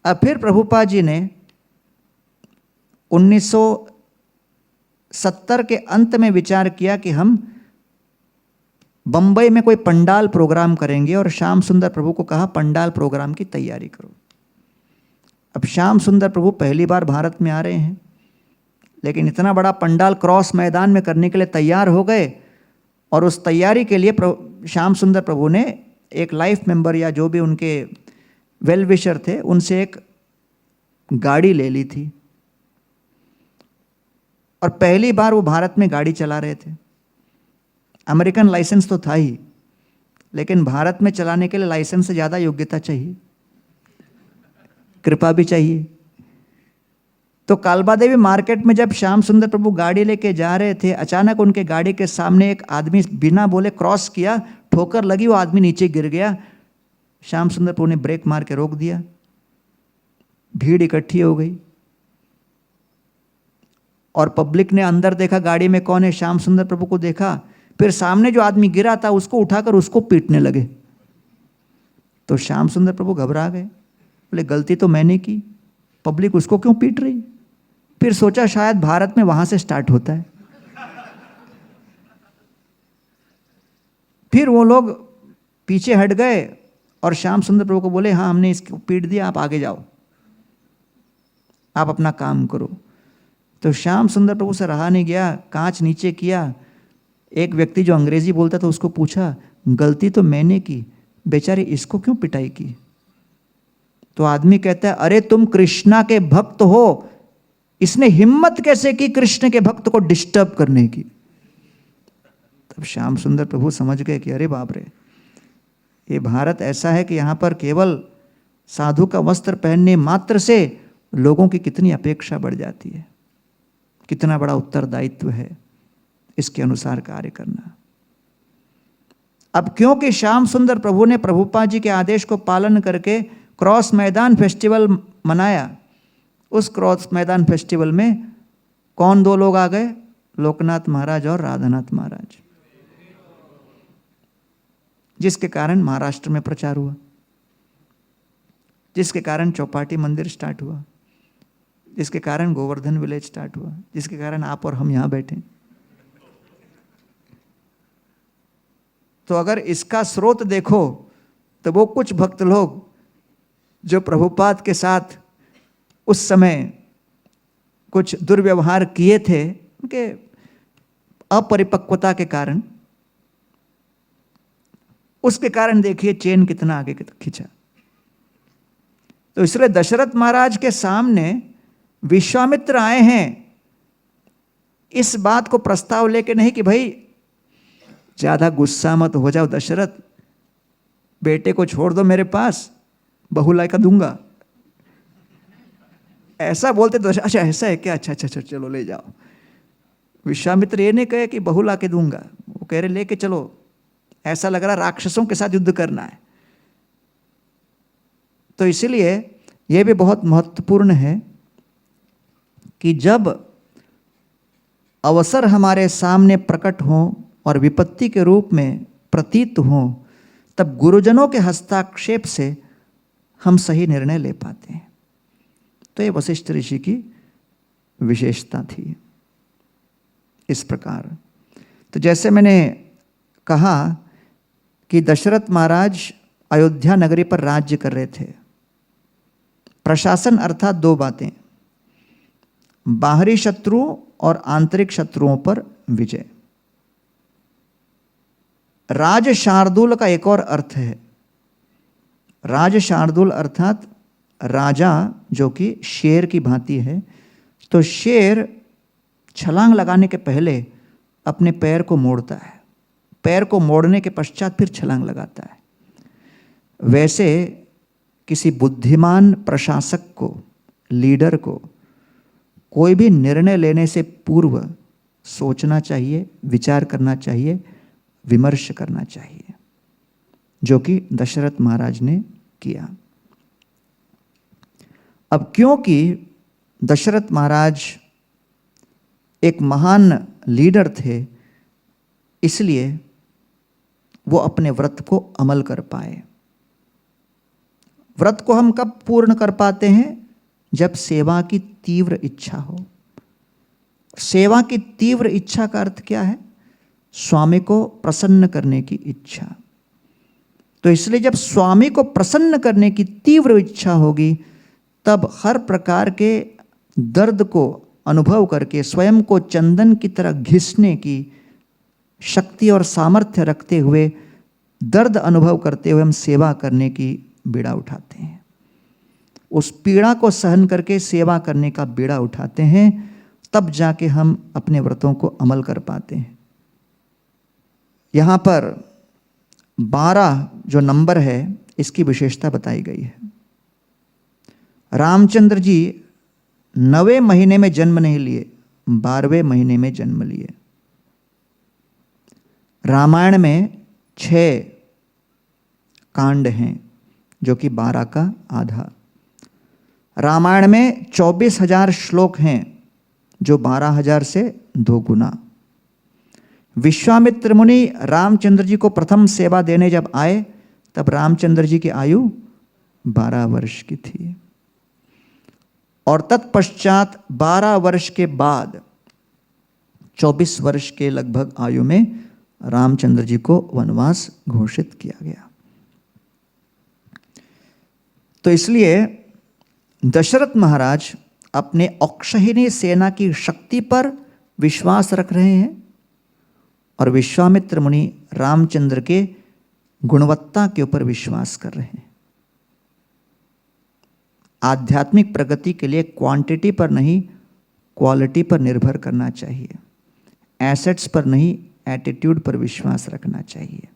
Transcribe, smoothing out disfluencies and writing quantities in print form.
अब फिर प्रभुपाद जी ने 1970 के अंत में विचार किया कि हम बंबई में कोई पंडाल प्रोग्राम करेंगे, और श्याम सुंदर प्रभु को कहा पंडाल प्रोग्राम की तैयारी करो। अब श्याम सुंदर प्रभु पहली बार भारत में आ रहे हैं, लेकिन इतना बड़ा पंडाल क्रॉस मैदान में करने के लिए तैयार हो गए, और उस तैयारी के लिए श्याम सुंदर प्रभु ने एक लाइफ मेंबर या जो भी उनके वेल विशर थे उनसे एक गाड़ी ले ली थी, और पहली बार वो भारत में गाड़ी चला रहे थे। अमेरिकन लाइसेंस तो था ही, लेकिन भारत में चलाने के लिए लाइसेंस से ज़्यादा योग्यता चाहिए, कृपा भी चाहिए। तो कालबा देवी मार्केट में जब श्याम सुंदर प्रभु गाड़ी लेके जा रहे थे, अचानक उनके गाड़ी के सामने एक आदमी बिना बोले क्रॉस किया, ठोकर लगी, वो आदमी नीचे गिर गया। श्याम सुंदर प्रभु ने ब्रेक मार के रोक दिया, भीड़ इकट्ठी हो गई, और पब्लिक ने अंदर देखा गाड़ी में कौन है, श्याम सुंदर प्रभु को देखा, फिर सामने जो आदमी गिरा था उसको उठाकर उसको पीटने लगे। तो श्याम सुंदर प्रभु घबरा गए, बोले गलती तो मैंने की, पब्लिक उसको क्यों पीट रही। फिर सोचा शायद भारत में वहां से स्टार्ट होता है। फिर वो लोग पीछे हट गए और श्याम सुंदर प्रभु को बोले हाँ हमने इसको पीट दिया, आप आगे जाओ, आप अपना काम करो। तो श्याम सुंदर प्रभु से रहा नहीं गया, कांच नीचे किया, एक व्यक्ति जो अंग्रेजी बोलता था उसको पूछा गलती तो मैंने की, बेचारे इसको क्यों पिटाई की। तो आदमी कहता है अरे तुम कृष्णा के भक्त हो, इसने हिम्मत कैसे की कृष्ण के भक्त को डिस्टर्ब करने की। तब श्याम सुंदर प्रभु समझ गए कि अरे बाप रे, ये भारत ऐसा है कि यहाँ पर केवल साधु का वस्त्र पहनने मात्र से लोगों की कितनी अपेक्षा बढ़ जाती है, कितना बड़ा उत्तरदायित्व है इसके अनुसार कार्य करना। अब क्योंकि श्याम सुंदर प्रभु ने प्रभुपाद जी के आदेश को पालन करके क्रॉस मैदान फेस्टिवल मनाया, उस क्रॉस मैदान फेस्टिवल में कौन दो लोग आ गए, लोकनाथ महाराज और राधानाथ महाराज, जिसके कारण महाराष्ट्र में प्रचार हुआ, जिसके कारण चौपाटी मंदिर स्टार्ट हुआ, जिसके कारण गोवर्धन विलेज स्टार्ट हुआ, जिसके कारण आप और हम यहां बैठे। तो अगर इसका स्रोत देखो तो वो कुछ भक्त लोग जो प्रभुपाद के साथ उस समय कुछ दुर्व्यवहार किए थे, उनके अपरिपक्वता के कारण, उसके कारण देखिए चेन कितना आगे खींचा। तो इसलिए दशरथ महाराज के सामने विश्वामित्र आए हैं इस बात को प्रस्ताव लेके नहीं कि भाई ज्यादा गुस्सा मत हो जाओ दशरथ, बेटे को छोड़ दो मेरे पास, बहू ला का दूंगा। ऐसा बोलते तो अच्छा ऐसा है क्या, अच्छा अच्छा अच्छा चलो ले जाओ। विश्वामित्र ये नहीं कहे कि बहू ला के दूंगा, वो कह रहे लेके चलो, ऐसा लग रहा राक्षसों के साथ युद्ध करना है। तो इसीलिए यह भी बहुत महत्वपूर्ण है कि जब अवसर हमारे सामने प्रकट हो और विपत्ति के रूप में प्रतीत हो, तब गुरुजनों के हस्तक्षेप से हम सही निर्णय ले पाते हैं। तो ये वशिष्ठ ऋषि की विशेषता थी। इस प्रकार तो जैसे मैंने कहा कि दशरथ महाराज अयोध्या नगरी पर राज्य कर रहे थे। प्रशासन अर्थात दो बातें, बाहरी शत्रुओं और आंतरिक शत्रुओं पर विजय। राज शार्दूल का एक और अर्थ है, राज शार्दूल अर्थात राजा जो कि शेर की भांति है। तो शेर छलांग लगाने के पहले अपने पैर को मोड़ता है, पैर को मोड़ने के पश्चात फिर छलांग लगाता है। वैसे किसी बुद्धिमान प्रशासक को, लीडर को कोई भी निर्णय लेने से पूर्व सोचना चाहिए, विचार करना चाहिए, विमर्श करना चाहिए, जो कि दशरथ महाराज ने किया। अब क्योंकि दशरथ महाराज एक महान लीडर थे, इसलिए वो अपने व्रत को अमल कर पाए। व्रत को हम कब पूर्ण कर पाते हैं? जब सेवा की तीव्र इच्छा हो। सेवा की तीव्र इच्छा का अर्थ क्या है? स्वामी को प्रसन्न करने की इच्छा। तो इसलिए जब स्वामी को प्रसन्न करने की तीव्र इच्छा होगी, तब हर प्रकार के दर्द को अनुभव करके स्वयं को चंदन की तरह घिसने की शक्ति और सामर्थ्य रखते हुए, दर्द अनुभव करते हुए हम सेवा करने की बीड़ा उठाते हैं। उस पीड़ा को सहन करके सेवा करने का बीड़ा उठाते हैं, तब जाके हम अपने व्रतों को अमल कर पाते हैं। यहाँ पर 12 जो नंबर है, इसकी विशेषता बताई गई है। रामचंद्र जी 9वें महीने में जन्म नहीं लिए, 12वें महीने में जन्म लिए। रामायण में 6 कांड हैं, जो कि 12 का आधा। रामायण में 24,000 श्लोक हैं, जो 12,000 से 2 गुना। विश्वामित्र मुनि रामचंद्र जी को प्रथम सेवा देने जब आए, तब रामचंद्र जी की आयु 12 वर्ष की थी। और तत्पश्चात 12 वर्ष के बाद 24 वर्ष के लगभग आयु में रामचंद्र जी को वनवास घोषित किया गया। तो इसलिए दशरथ महाराज अपने अक्षहिणी सेना की शक्ति पर विश्वास रख रहे हैं, और विश्वामित्र मुनि रामचंद्र के गुणवत्ता के ऊपर विश्वास कर रहे हैं। आध्यात्मिक प्रगति के लिए क्वांटिटी पर नहीं, क्वालिटी पर निर्भर करना चाहिए। एसेट्स पर नहीं, एटीट्यूड पर विश्वास रखना चाहिए।